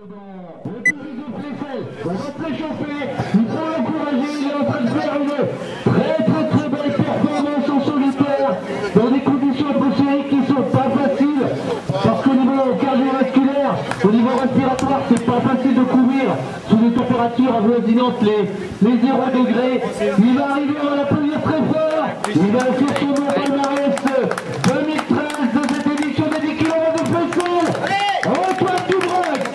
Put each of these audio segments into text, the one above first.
Le public de Flessel, on va se réchauffer, il faut l'encourager, il est en train de faire une très belle performance en solitaire dans des conditions atmosphériques qui sont pas faciles parce qu'au niveau cardiovasculaire, au niveau respiratoire, c'est pas facile de courir sous des températures avoisinantes les 0 degrés. Il va arriver, on va l'applaudir très fort, il va faire son nom palmarès 2013 de cette édition des 10 km de Flessel. Antoine Dubroc.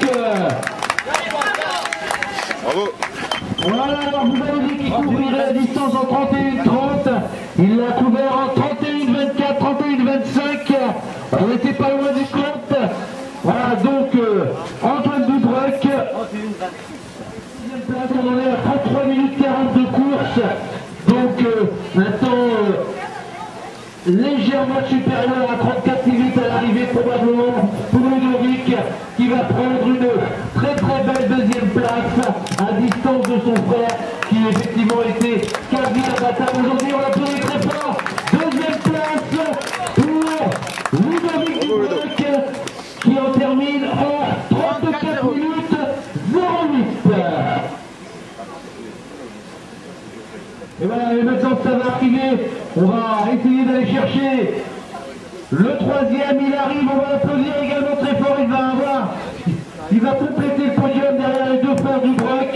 Bravo. Voilà, alors vous avez dit qu'il couvrirait la distance en 31-30. Il l'a couvert en 31-24, 31-25. On n'était pas loin du compte. Voilà, donc Antoine Dubroc. On en est à 33 minutes 40 de course. Donc un temps légèrement supérieur à 34 minutes à l'arrivée probablement pour Ludovic qui va prendre une très belle deuxième place à distance de son frère qui effectivement était quasi imbattable. Aujourd'hui on l'applaudit très fort. Deuxième place pour Ludovic Dubroc qui en termine en 34 minutes 08. Et voilà, et maintenant que ça va arriver, on va essayer d'aller chercher le troisième. Il arrive, on va l'applaudir également très fort. Il va compléter le podium derrière les deux frères du Broc.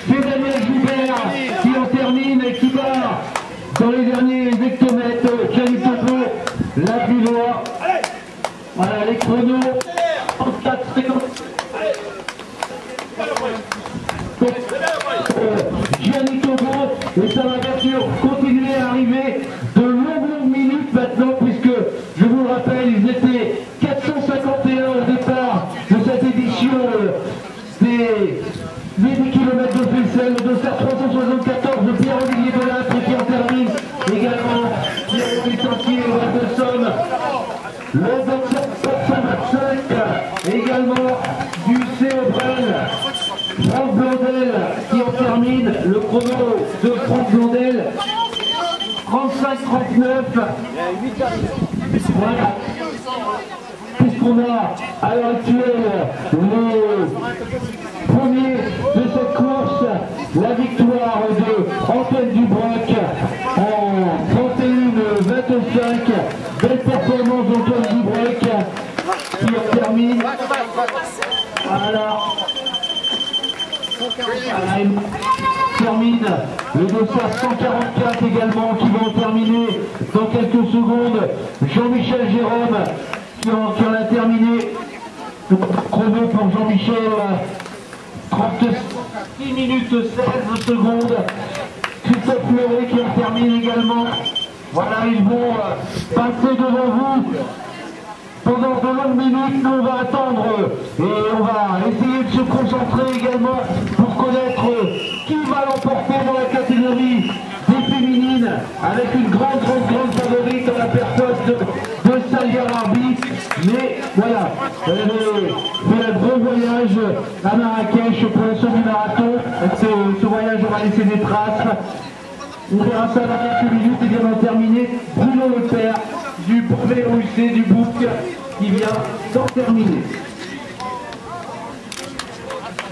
C'est Daniel Joubert qui en termine et qui va dans les derniers hectomètres. Gianni Topo, la Villois. Voilà les chronos en 4 secondes. Gianni Topo, et ça va bien sûr continuer à arriver de longues minutes maintenant, puisque je vous le rappelle, ils étaient 451 au départ de cette édition des 10 km de Flessel, le dossard 374 de Pierre-Olivier Delattre qui en termine également. Pierre-Olivier Tantier, le Val de Somme, le dossard 425 également du Céobrel. Franck Blondel qui en termine, le chrono de Franck Blondel 35-39. Voilà. Puisqu'on a à l'heure actuelle les premiers de cette course, la victoire de Antoine Dubroc en 31-25. Belle performance d'Antoine Dubroc qui en termine. Voilà. Il termine le dossard 144 également qui va en terminer dans quelques secondes. Jean-Michel Jérôme qui en a terminé. Chrono pour Jean-Michel 36 minutes 16 secondes. Christophe Leray qui en termine également. Voilà, ils vont passer devant vous pendant de longues minutes. Nous on va attendre et on va essayer de se concentrer également pour connaître qui va l'emporter dans la catégorie des féminines, avec une grande favorite dans la personne de Salia Larbi. Mais voilà, elle avait fait un gros voyage à Marrakech pour le semi-marathon. Ce voyage aura laissé des traces. On verra ça dans quelques minutes et bien terminé. Bruno Lepère du VOUC du Bouc qui vient d'en terminer.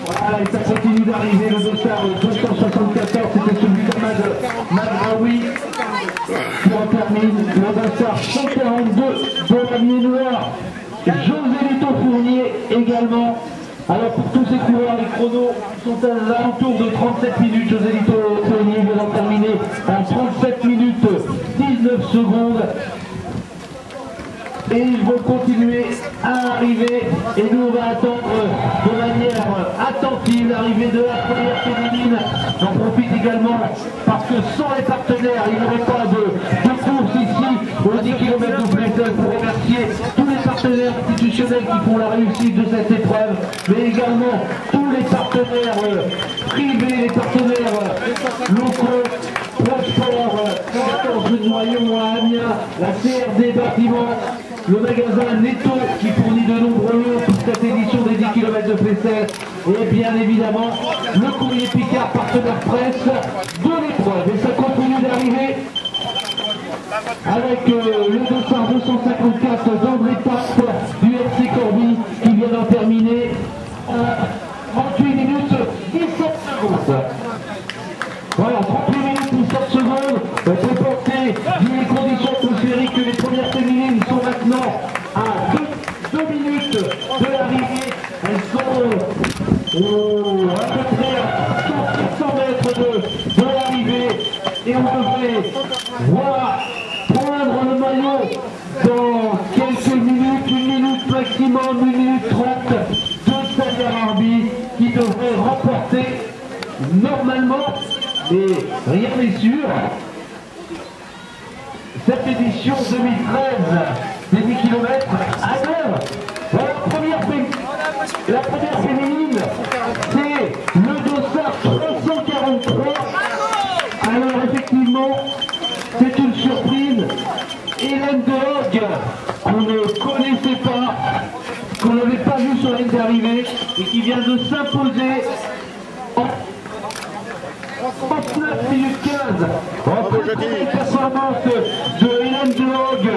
Voilà, et ça continue d'arriver, le dossard 274, c'était celui d'Ahmad Madraoui qui en termine, le dossard 142 de l'Amier Noir, Joselito Fournier également. Alors pour tous ces coureurs, les chronos sont à l'entour de 37 minutes. Joselito Fournier vient d'en terminer en 37 minutes 19 secondes. Et ils vont continuer à arriver et nous on va attendre de manière attentive l'arrivée de la première féminine. J'en profite également parce que sans les partenaires il n'y aurait pas de course ici au 10 km de Flessel, pour remercier tous les partenaires institutionnels qui font la réussite de cette épreuve, mais également tous les partenaires privés, les partenaires locaux, Prosport, 14 rue de Noyon à Amiens, la CRD Bâtiment, le magasin Netto qui fournit de nombreux lots pour cette édition des 10 km de Flesselles. Et bien évidemment, le courrier Picard, partenaire presse de l'épreuve. Et ça continue d'arriver avec le dossard 254 d'André Pape du FC Corby qui vient d'en terminer en 38 minutes 17 secondes. Voilà, 38 minutes 17 secondes pour porter vu les conditions atmosphériques que les premières féminines sont maintenant à 2 minutes de l'arrivée. Elles sont à peu près à 400 mètres de l'arrivée et on devrait voir prendre le maillot dans quelques minutes, 1 minute maximum, 1 minute 30 de Salière Arby qui devrait remporter normalement, et rien n'est sûr, cette édition 2013 des 10 km à l'heure. La première féminine, c'est le dossard 343. Alors effectivement, c'est une surprise. Hélène Dehogue, qu'on ne connaissait pas, qu'on n'avait pas vu sur la ligne d'arrivée et qui vient de s'imposer en 39 minutes 15. Une performance de Hélène Dehogue,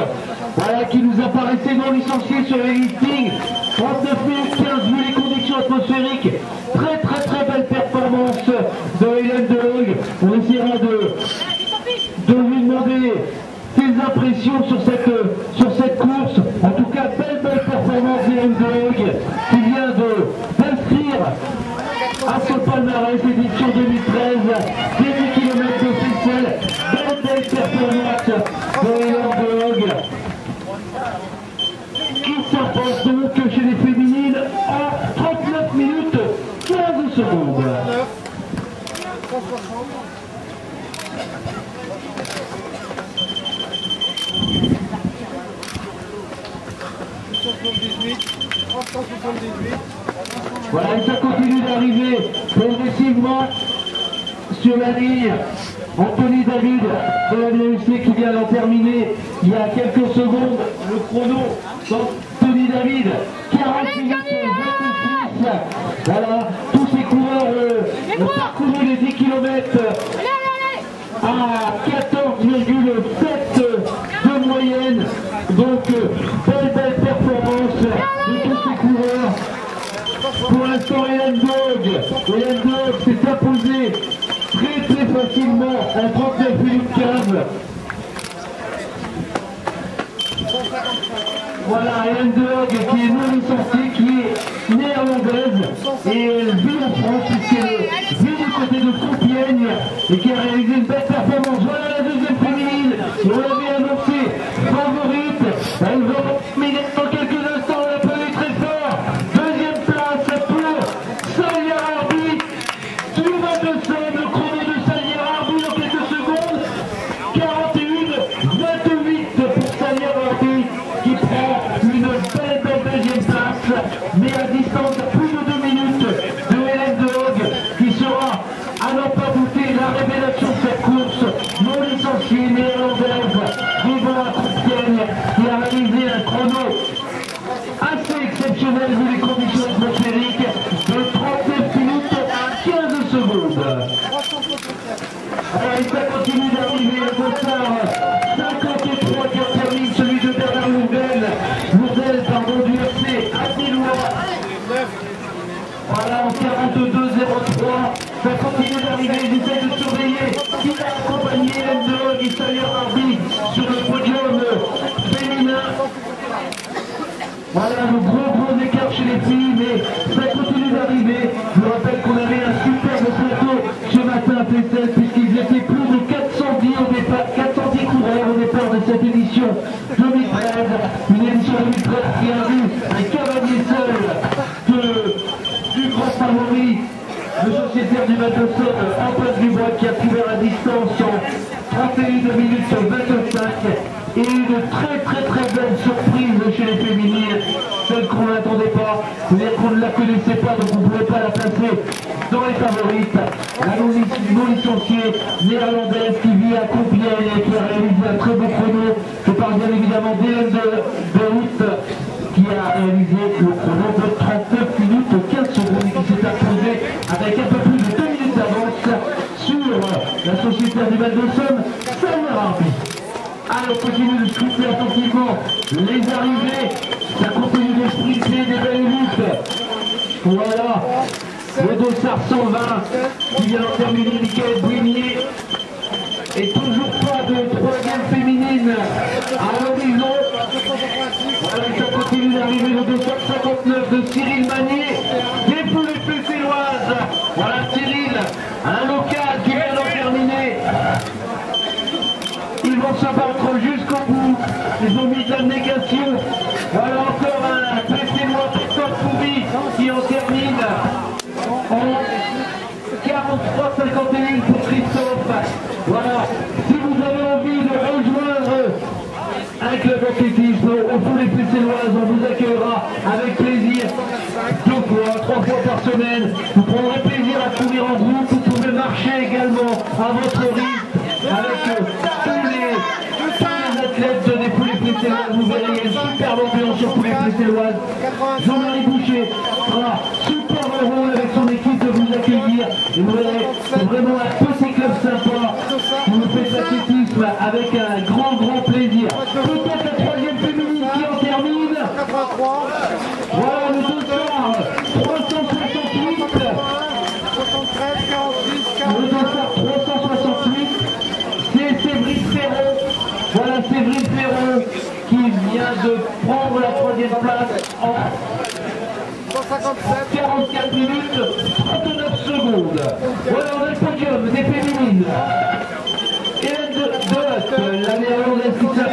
voilà, qui nous apparaissait non licenciée sur les listings. 39 minutes 15 vu les conditions atmosphériques. Très belle performance de Hélène Dehogue. On essaiera de lui demander ses impressions sur cette course. En tout cas, belle performance d'Hélène Dehogue qui vient d'inscrire à son palmarès édition 2013 des 10 km de Flesselles. Belle performance de Hélène Dehogue qui s'impose donc chez les féminines en 39 minutes 15 secondes. Voilà, et ça continue d'arriver progressivement sur la ligne. Anthony David de la BMC qui vient d'en terminer il y a quelques secondes. Le chrono d'Anthony David, 40 minutes 26. Voilà, tous ces coureurs ont parcouru les 10 km à 14,7 de moyenne. Donc, belle performance de tous ces coureurs. Pour l'instant, Hélène Dehogue s'est imposée très facilement en 39 minutes 15. Voilà, Hélène Dehogue qui est non licenciée, qui est néerlandaise et elle vit en France puisqu'elle vit du côté de Compiègne et qui a réalisé une belle performance. Voilà la deuxième féminine, on l'avait annoncé, favorite, elle va terminer dans quelques instants, on l'a pas eu très fort. Deuxième place pour Salière Arby, du Val de Seine, le chrono de Salière Arby dans quelques secondes, 41-28 pour Salière Arby qui prend une belle deuxième place, mais à distance de plus de 2 minutes de Hélène Dehogue qui sera, à n'en pas douter, la révélation de cette course, non licenciée néerlandaise, vivant à Compiègne, qui a réalisé un chrono assez exceptionnel vu les conditions atmosphériques de 39 minutes 15 secondes. Alors, et ça continue d'arriver, le dossard 53 qui en termine, celui de Bernard Lourdel, pardon, du FC Athélois. Voilà, en 42-03, ça continue d'arriver, ils essaient de surveiller qui va accompagner Hélène Dehogue et Salière Arby sur le podium féminin. Voilà le gros écart chez les filles, mais ça continue d'arriver. Je vous rappelle qu'on avait un superbe plateau ce matin à Flesselles, puisqu'ils étaient plus de 410 au départ, 410 coureurs au départ de cette édition 2013. Une édition 2013 qui a vu un cavalier seul du grand favori, le sociétaire du Val de Seine, Antoine Dubois, qui a couvert la distance en 31 minutes 25. Et une très belle surprise chez les féminines, celle qu'on n'attendait pas, c'est-à-dire qu'on ne la connaissait pas, donc on ne pouvait pas la placer dans les favorites. La non licenciée néerlandaise qui vit à Compiègne et qui a réalisé un très beau chrono. Je parle bien évidemment d'Hélène Dehogue. la sociétaire du Val de Somme, Samir Arbi. Alors, on continue de scruter attentivement les arrivées, ça continue de sprinter des belles luttes. Voilà, le dossard 120 qui vient d'en terminer, Michael Brignier. Et toujours pas de troisième féminine à l'horizon. Voilà, ça continue d'arriver le 259 de Cyril Magnier, des poules plesséloises. Voilà Cyril, un local qui vient d'en terminer. Ils vont s'abattre jusqu'au bout. Ils ont mis de l'abnégation. Voilà encore un plessélois Christophe Poubi qui en termine en 43-51 pour Christophe. Voilà, si vous avez envie de rejoindre un club d'athlétisme au Poules Plesséloises, on vous accueillera avec plaisir 2 fois, 3 fois par semaine. Vous prendrez plaisir à courir en groupe, vous pouvez marcher également à votre rythme avec tous les athlètes des Poules Plesséloises. Vous verrez, il y a une superbe ambiance sur Poules Plesséloises. Jean-Marie Boucher sera super heureux avec son équipe de vous accueillir. Et vous verrez, c'est vraiment un petit club sympa. Vous faites l'athlétisme avec un grand plaisir. Peut-être la troisième féminine qui en termine. Voilà le dossard 368. Le dossard 368, c'est Séverine Ferron. Voilà Séverine Ferron qui vient de prendre la troisième place en 44 minutes 39 secondes. Voilà, on a le podium des féminines. Hélène de la néerlandaise qui s'est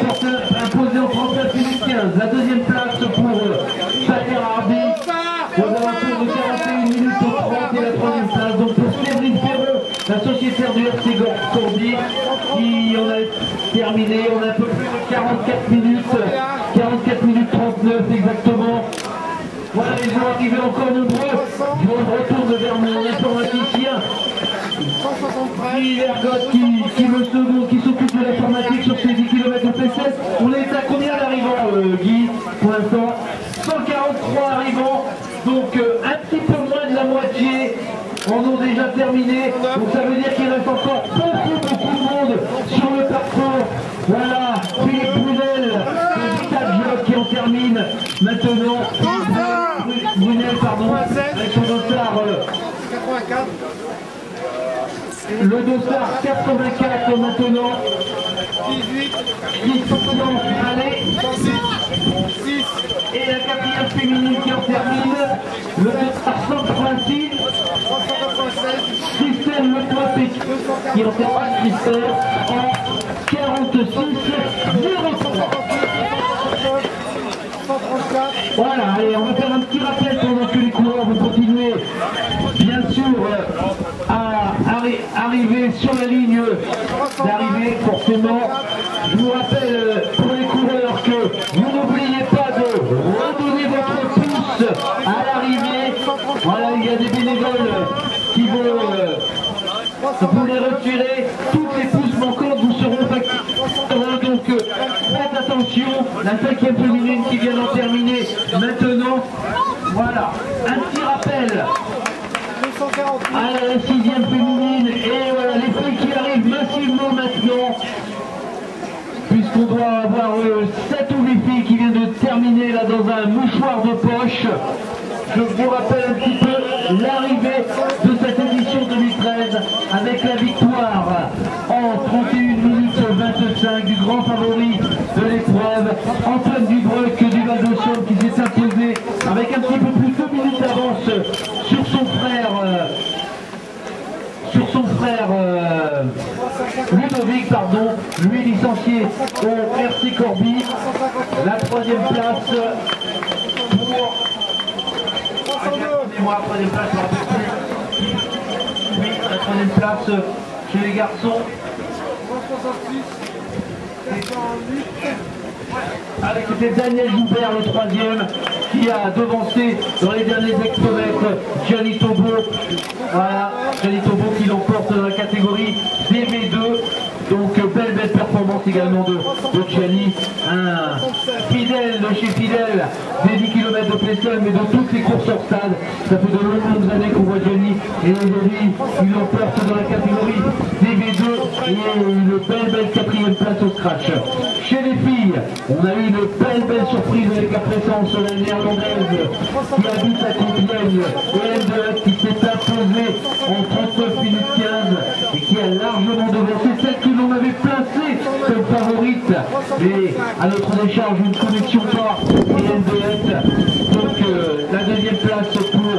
imposée en 39 minutes 15. La deuxième place pour Samir Arbi aux alentours de 41 minutes 30 et la troisième place. Donc pour Séverine Ferron, la sociétaire du FC Corby, qui en a terminé, on a un peu plus de 44 minutes 39 exactement. Voilà, ils vont arriver encore nombreux. Je me retourne vers mon informaticien. Guy Vergotte qui s'occupe de l'informatique sur ces 10 km de P7. On est à combien d'arrivants, Guy, pour l'instant? 143 arrivants, donc un petit peu moins de la moitié en ont déjà terminé. Donc ça veut dire qu'il reste encore beaucoup de monde sur le parcours. Voilà, Philippe Brunel, le Vital Job qui en termine maintenant. Brunel, pardon, avec son dossard 84. Le dossard 84 maintenant. 18. Allez. 6. Et la quatrième féminine qui en termine. Le dossard 186. Christelle Le Poitet qui en termine Christelle en 46 03. Voilà, allez, on va faire un petit rappel pendant que les coureurs vont continuer, bien sûr, à arriver sur la ligne d'arrivée, forcément. Je vous rappelle pour les coureurs que vous n'oubliez pas de redonner votre pouce à l'arrivée. Voilà, il y a des bénévoles qui vont vous les retirer. Toutes les pouces manquantes vous seront facturées. Donc faites attention, la 5e féminine qui vient d'en terminer maintenant. Voilà, un petit rappel à la 6e féminine. Et voilà, les filles qui arrivent massivement maintenant, puisqu'on doit avoir 7 ou 8 filles qui viennent de terminer là dans un mouchoir de poche. Je vous rappelle un petit peu l'arrivée de cette édition 2013 avec la victoire en 31 minutes 25 du grand favori de l'épreuve, Antoine Dubreuc du Val de Somme, qui s'est imposé avec un petit peu plus de 2 minutes d'avance sur son frère Ludovic, pardon, lui licencié au RC Corby. La 3e place pour... Moi, troisième place, je ne me rappelle plus. Oui, la 3e place chez les garçons. Avec c'était Daniel Joubert, le 3e, qui a devancé dans les derniers hectomètres Gianni Tobo. Voilà, Gianni Tobo qui l'emporte dans la catégorie DV2. Donc belle performance également de Gianni, un fidèle de chez fidèle des 10 km de Plesseul, mais de toutes les courses hors stade. Ça fait de longues années qu'on voit Gianni, et aujourd'hui il l'emporte dans la catégorie DV2. et une belle quatrième place au scratch. Chez les filles, on a eu une belle surprise avec la présence de la néerlandaise qui habite à Compiègne, et qui s'est imposée en 39 minutes 15 et qui a largement devancé celle que l'on avait placée comme favorite. Mais à notre décharge, une connexion pas et donc la deuxième place pour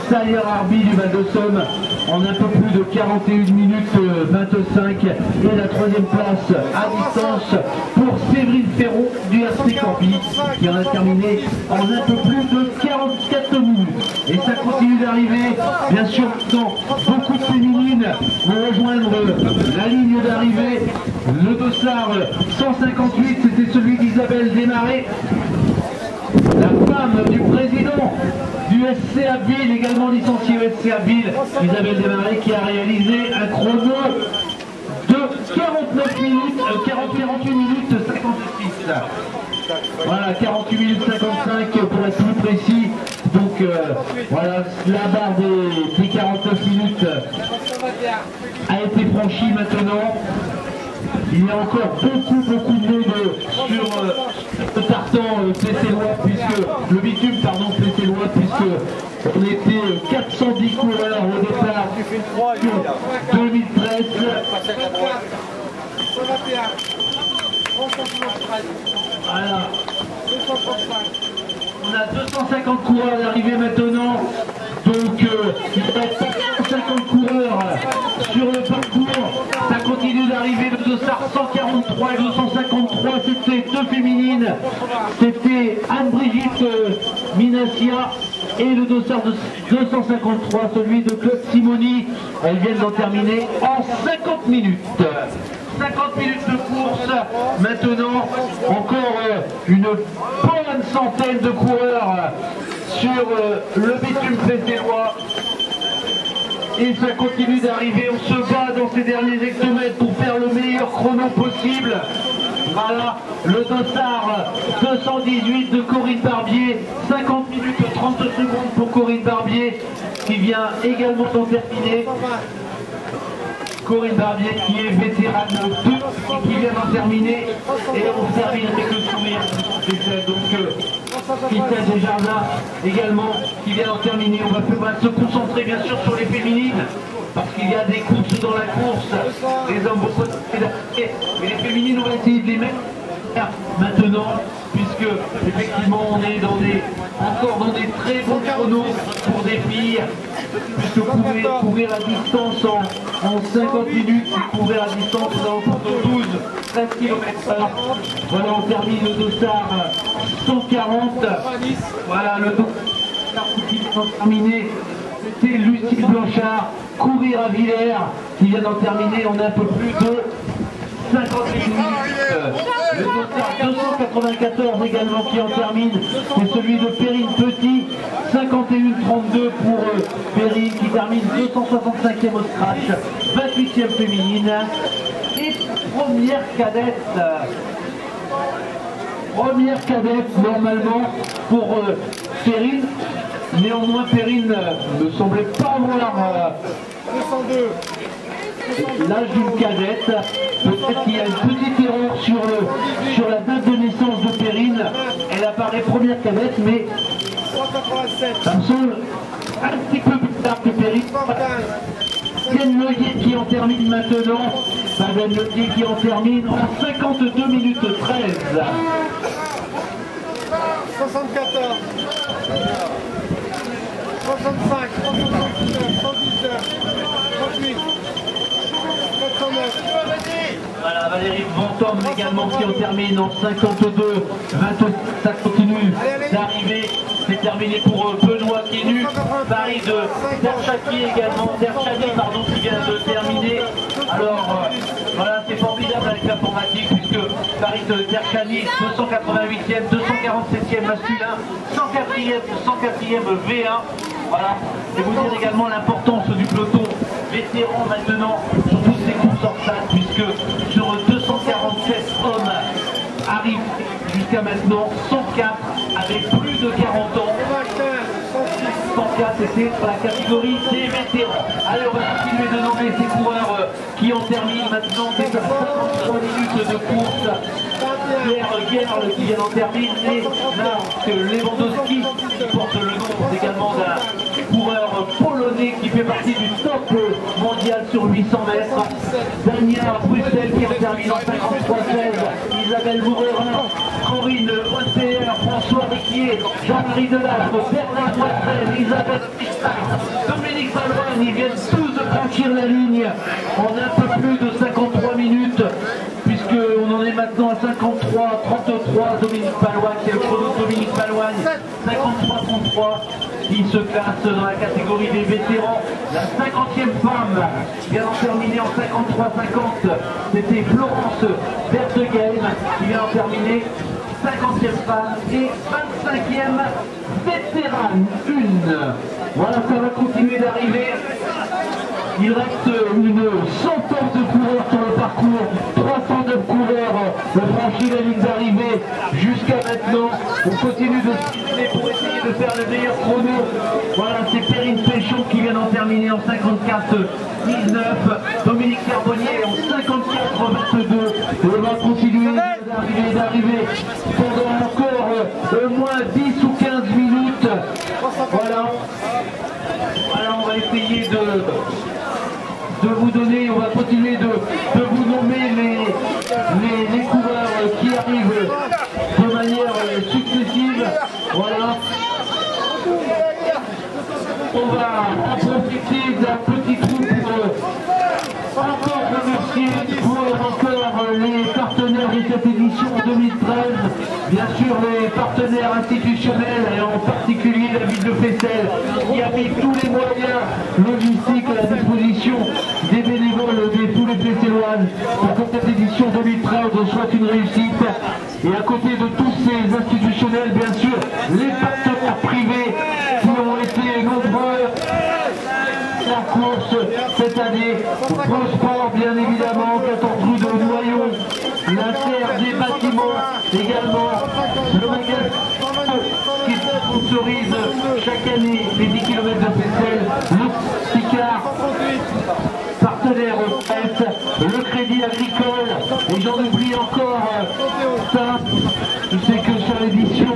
Sayer Arbi du Val de Somme en un peu plus de 41 minutes 25 et la troisième place à distance pour Séverine Ferron du RC Corby qui en a terminé en un peu plus de 44 minutes. Et ça continue d'arriver, bien sûr, dans beaucoup de féminines vont rejoindre la ligne d'arrivée. Le dossard 158, c'était celui d'Isabelle Desmarais, la femme du président du SC Abbeville, également licenciée au SC Abbeville, Isabelle Desmarais, qui a réalisé un chrono de 48 minutes 56. Voilà, 48 minutes 55 pour être plus précis. Donc voilà, la barre des 49 minutes a été franchie maintenant. Il y a encore beaucoup de monde sur le tartan Plessélois, puisque le bitume, pardon, Plessélois, puisque on était 410 coureurs au départ sur 2013. Voilà. On a 250 coureurs d'arrivée maintenant, donc il reste 150 coureurs sur le parcours. Ça continue d'arriver, le dossard 143 et 253, c'était deux féminines, c'était Anne-Brigitte Minassia et le dossard de 253, celui de Claude Simoni. Elles viennent d'en terminer en 50 minutes. 50 minutes de course, maintenant encore une bonne centaine de coureurs sur le bitume plessélois. Et ça continue d'arriver, on se bat dans ces derniers hectomètres pour faire le meilleur chrono possible. Voilà, le dossard 218 de Corinne Barbier, 50 minutes 30 secondes pour Corinne Barbier, qui vient également d'en terminer. Corinne Barbier qui est vétérane 2 et qui vient d'en terminer, et on termine avec le sourire. Donc Christelle Desjardins également qui vient d'en terminer. On va se concentrer bien sûr sur les féminines parce qu'il y a des courses dans la course, les hommes beaucoup mais les féminines on va essayer de les mettre maintenant, puisque effectivement on est encore dans des très bons chronos pour des filles, puisque vous pouvez courir à distance en 50 minutes, vous courir à distance de 12-13 km/h. Voilà, on termine le dossard 140. Voilà, le dossard qui vient d'en terminer, c'était Lucille Blanchard, courir à Villers, qui vient d'en terminer en un peu plus de 58 minutes. Le dossard 294 également qui en termine, c'est celui de Perrine Petit, 51-32 pour Perrine qui termine 265e au scratch, 28e féminine. Et première cadette normalement pour Perrine. Néanmoins Perrine ne semblait pas avoir 202. L'âge d'une cadette, peut-être qu'il y a une petite erreur sur la date de naissance de Perrine. Elle apparaît première cadette, mais ça me semble un petit peu plus tard que Perrine. Fabienne Leguier qui en termine maintenant. Fabienne Leguier qui en termine en 52 minutes 13. 74. 65, 179, 119, 38. Voilà, Valérie Ventom également qui en termine en 52, 22, ça continue d'arriver, c'est terminé pour Benoît Quénu, Paris de Derchaki également, pardon, qui vient de terminer. Alors voilà, c'est formidable avec l'informatique puisque Paris de Derchani, 288e, 247e masculin, 104e V1. Voilà, et vous dire également l'importance du peloton vétéran maintenant sur toutes ces courses en salle, puisque sur 247 hommes arrivent jusqu'à maintenant 104 avec plus de 40 ans. 104 c'était pour la catégorie des vétérans. Allez, on va continuer de nommer ces coureurs qui en terminent maintenant des 53 minutes de course. Gerl qui vient d'en terminer, là que Lewandowski qui porte le nom également d'un coureur polonais qui fait partie du top mondial sur 800 mètres. Dania Bruxelles qui en termine en 53-16, Isabelle Bourrerin, Corinne Osser, François Riquier, Jean-Marie Delastre, Bernard Poitrel, Isabelle Pistac, Dominique Palouane, ils viennent tous de franchir la ligne en un peu plus de 53 minutes. On en est maintenant à 53, 33, Dominique Palouane, c'est le chrono de Dominique Palouane, 53-33, il se classe dans la catégorie des vétérans. La 50e femme vient d'en terminer en 53-50, c'était Florence Bertheghem qui vient d'en terminer, 50e femme et 25e vétérane 1. Voilà, ça va continuer d'arriver. Il reste une centaine de coureurs sur le parcours, 309 coureurs ont franchi la ligne d'arrivée jusqu'à maintenant. On continue de siffler pour essayer de faire le meilleur chrono. Voilà, c'est Perrine Péchon qui vient d'en terminer en 54-19. Dominique Carbonnier en 54-22. On va continuer d'arriver pendant encore au moins 10 ou 15 minutes. Voilà. Alors on va essayer de vous donner, on va continuer de vous nommer les coureurs qui arrivent de manière successive. Voilà. On va en profiter d'un petit trou pour encore remercier encore les partenaires de cette édition 2013. Bien sûr les partenaires institutionnels et en particulier la ville de Flesselles qui a mis tous les moyens logistiques à la disposition des bénévoles de tous les Flesselloises pour que cette édition 2013 soit une réussite. Et à côté de tous ces institutionnels, bien sûr, les partenaires privés qui ont été nombreux la course cette année, Prosport bien évidemment, 14 rue de Noyon, la terre des bâtiments également, le magasin qui sponsorise chaque année les 10 km de Flesselles, le Picard, partenaire au presse, le Crédit Agricole, et j'en oublie encore ça, je sais que sur l'édition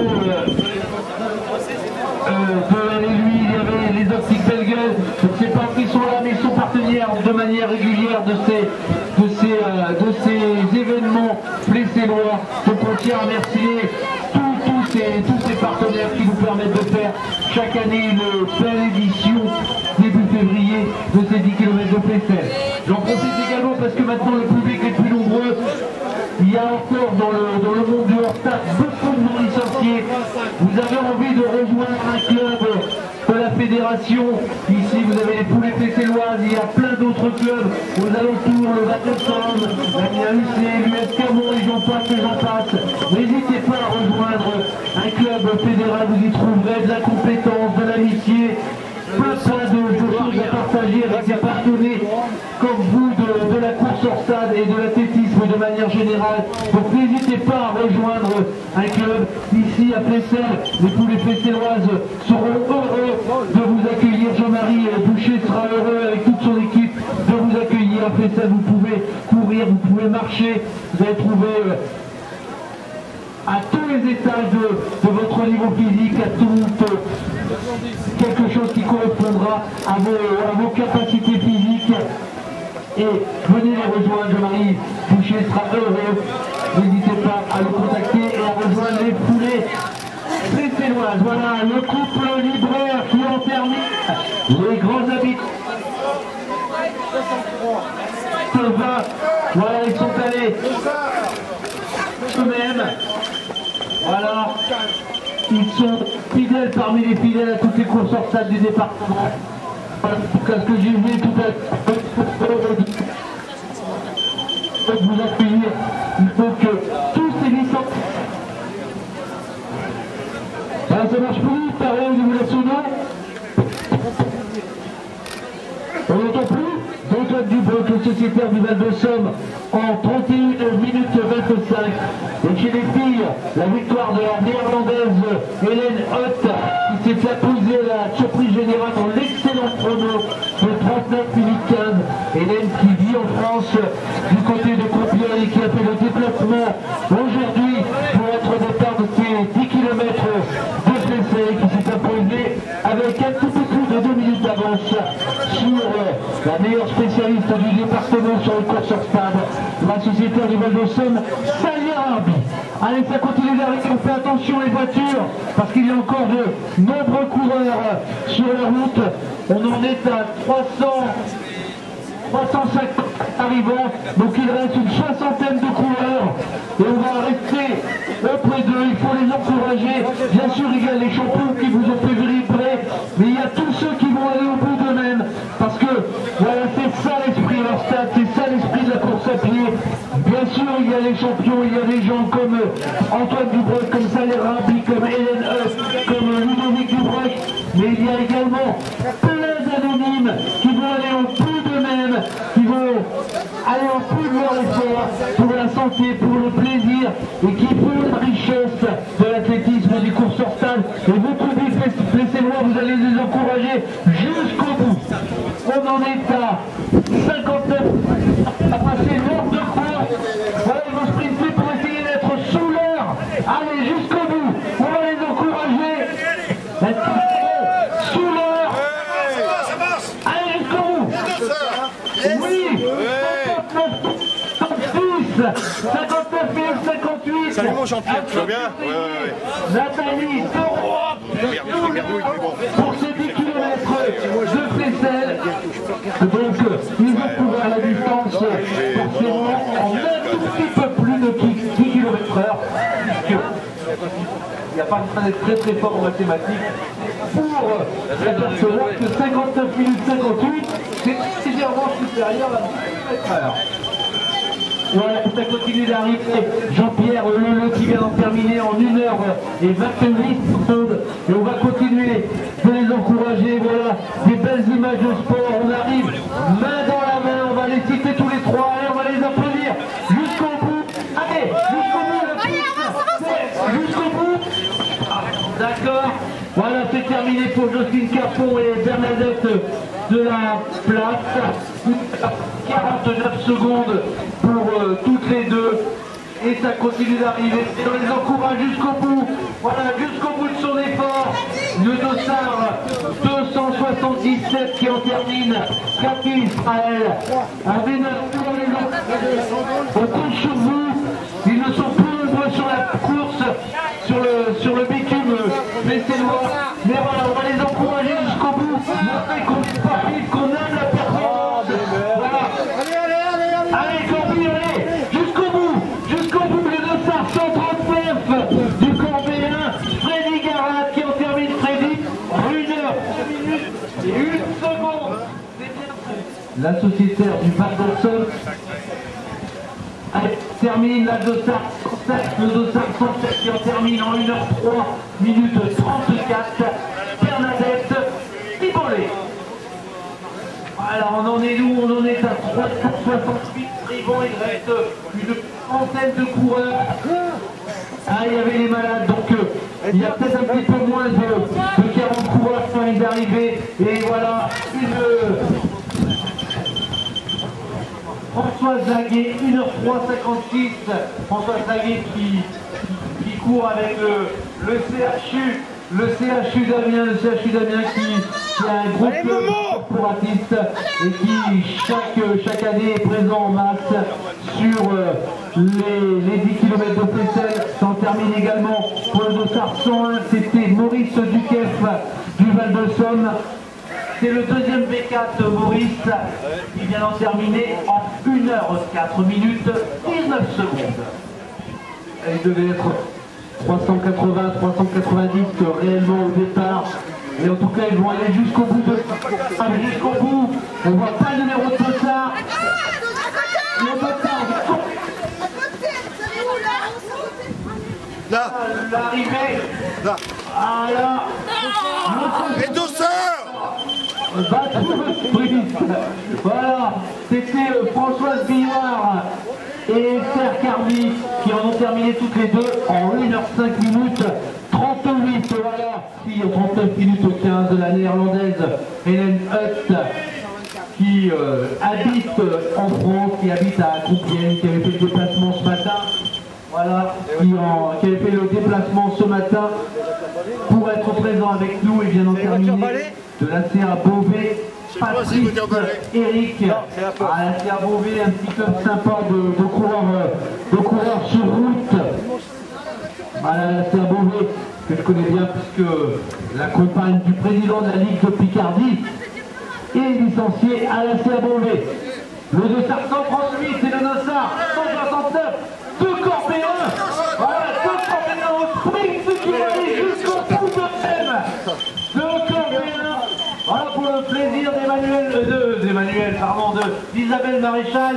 de lui, il y avait les optiques Belgueuses, je ne sais pas qui sont là, mais ils sont partenaires de manière régulière de ces événements flessellois. Donc on tient à remercier tous ces partenaires qui nous permettent de faire chaque année une belle édition début février de ces 10 km de Flesselles. J'en profite également parce que maintenant le public est plus nombreux. Il y a encore dans le monde du hors-stade beaucoup de non-licenciés. Vous avez envie de rejoindre un club de la fédération. Ici vous avez les Poulets Flesselloises, il y a plein d'autres clubs aux alentours, le Val de Somme, la MIAUC, l'US Camon, et j'en passe et j'en passe. N'hésitez pas à rejoindre un club fédéral, vous y trouverez de la compétence, de l'amitié, plein de choses à partager avec des passionnés comme vous de la course hors stade et de l'athlétisme de manière générale. Donc n'hésitez pas à rejoindre un club ici à Flesselles. Les Poulets Flesselloises seront heureux de vous accueillir. Jean-Marie Boucher sera heureux avec toute son équipe de vous accueillir à Flesselles. Vous pouvez courir, vous pouvez marcher, vous allez trouver à tous les étages de votre niveau physique, à tout quelque chose qui correspondra à vos capacités physiques. Et venez les rejoindre, Jean-Marie Boucher sera heureux. N'hésitez pas à le contacter et à rejoindre les Poulets Flesselloises. Voilà le couple libraire qui en termine. Les grands habits. Voilà, ils sont allés eux-mêmes. Voilà, ils sont fidèles parmi les fidèles à toutes les courses hors stade du département. Voilà, ce que j'ai vu tout à l'heure, vous accueillir, il faut que tous ces licences. Voilà, ça marche plus, pareil au niveau national. On n'entend plus. Antoine Dubroc, le sociétaire du Val de Somme, en 31 minutes 25. Et chez les filles, la victoire de la néerlandaise Hélène Hutt, qui s'est imposée à la surprise générale dans l'excellent chrono de 39 minutes 15. Hélène qui vit en France du côté de Compiègne qui a fait le déplacement aujourd'hui pour être au départ de ces 10 km de Flessey qui s'est imposé avec un tout peu plus de 2 minutes d'avance sur la meilleure spécialiste du département sur le cours sur stade, la société du Val de Somme, Salia Arbi. Allez, ça continue d'arriver, on fait attention les voitures parce qu'il y a encore de nombreux coureurs sur la route. On en est à 350 arrivants, donc il reste une soixantaine de coureurs et on va rester auprès d'eux, il faut les encourager. Bien sûr il y a les champions qui vous ont fait vibrer, mais il y a tous ceux qui vont aller au bout d'eux-mêmes parce que voilà, c'est ça l'esprit de leur stade, c'est ça l'esprit de la course à pied. Bien sûr il y a les champions, il y a des gens comme Antoine Dubroc, comme Salia Arbi, comme Hélène Huss, comme Ludovic Dubroc, mais il y a également plein d'anonymes qui vont aller au bout d'eux-mêmes, qui vont aller au bout de leur effort pour la santé, pour le plaisir et qui font la richesse de l'athlétisme du cours sur stade. Et vous pouvez, laissez-moi, vous allez les encourager jusqu'au bout. On en est à 59 à passer l'heure de cours. Voilà, ils vont sprinter pour essayer d'être sous l'heure. Allez, jusqu'au bout. On va les encourager. Sous l'heure. Allez, jusqu'au bout. Oui. 59 58. Salut mon champion, tu vas bien? Nathalie d'Europe pour ces 10 km de Flessey. Donc ils vont couvrir la distance forcément en un tout petit peu plus de 10 km/h. Il n'y a pas besoin d'être très très fort en mathématiques pour s'apercevoir que 59 minutes 58 c'est légèrement supérieur à 10 km/h. Voilà, ça continue d'arriver. Jean-Pierre Leleu qui vient d'en terminer en 1h28 secondes. Et on va continuer de les encourager. Voilà, des belles images de sport. On arrive main dans la main. On va les citer tous les trois. Allez, on va les applaudir jusqu'au bout. Allez, jusqu'au bout. Jusqu'au bout. D'accord. Voilà, c'est terminé pour Jocelyne Carpon et Bernadette de la place. 49 secondes pour toutes les deux. Et ça continue d'arriver. Et on les encourage jusqu'au bout. Voilà, jusqu'au bout de son effort. Le dossard 277 qui en termine. Cathy Israël. Avec 9 pour les autres. On compte sur vous. Ils ne sont plus nombreux sur la course, sur le bitume messénois. Mais voilà, on va les encourager jusqu'au bout. Montrer qu'on est sportif, qu'on aime la performance. Voilà. Allez, Corby, allez, jusqu'au bout, le dossard 139 du Corbéen, Freddy Garat qui en termine Freddy, 1 heure, 1 minute et 1 seconde. La sociétaire du Val de Somme. Allez, termine la dossard 107, le dossard 107 qui en termine en 1h03 minutes 34. Bernadette Thibollet. Alors on en est où? On en est à 368 arrivants, il reste une centaine de coureurs. Ah, il y avait les malades, donc il y a peut-être un petit peu moins de 40 coureurs qui viennent d'arriver. Et voilà, Françoise Zaguet, 1h03.56. Françoise Zaguet qui court avec le CHU. Le CHU d'Amiens, qui a un groupe corporatiste et qui chaque année est présent en masse sur les 10 km de Flessey. Ça en termine également pour le dossard 101, c'était Maurice Duquef du Val de Somme. C'est le deuxième V4 Maurice qui vient d'en terminer en 1h04 minutes 19 secondes. Il devait être 380, 390 réellement au départ. Et en tout cas, ils vont aller jusqu'au bout jusqu'au bout. On ne voit pas le numéro de dossard. Le dossard. Là. L'arrivée. Là. Ah là. Les dossards. Voilà, c'était Françoise Billard et Esther Carby qui en ont terminé toutes les deux en 1h05 minutes 38. Voilà, 39 minutes 15 de la néerlandaise Hélène Hutt qui habite en France, qui habite à Compiègne, qui avait fait le déplacement ce matin. Voilà, qui avait fait le déplacement ce matin pour être présent avec nous et bien en terminer de la CA Beauvais. Patrice, Eric, à la CA Beauvais, un petit club sympa de coureurs sur route. Voilà, la CA Beauvais, que je connais bien puisque la compagne du président de la Ligue de Picardie est licenciée à la CA Beauvais. Le Dossard 138, c'est le Dossard 169, deux Corbéens, voilà, deux Corbéens au sprint qui vont aller jusqu'au bout de même. Deux Corbéens, voilà pour le plaisir d'Isabelle Maréchal,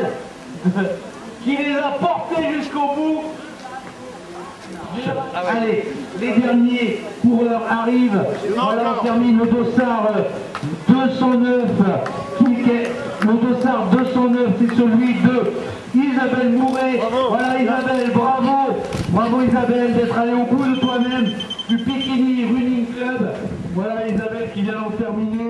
qui les a portés jusqu'au bout. Allez, les derniers coureurs arrivent. Voilà, on termine le Dossard 209. Le Dossard 209, c'est celui de Isabelle Mouret. Voilà Isabelle, bravo. Bravo Isabelle d'être allée au bout de toi-même du Pikini Running Club. Voilà Isabelle qui vient d'en terminer.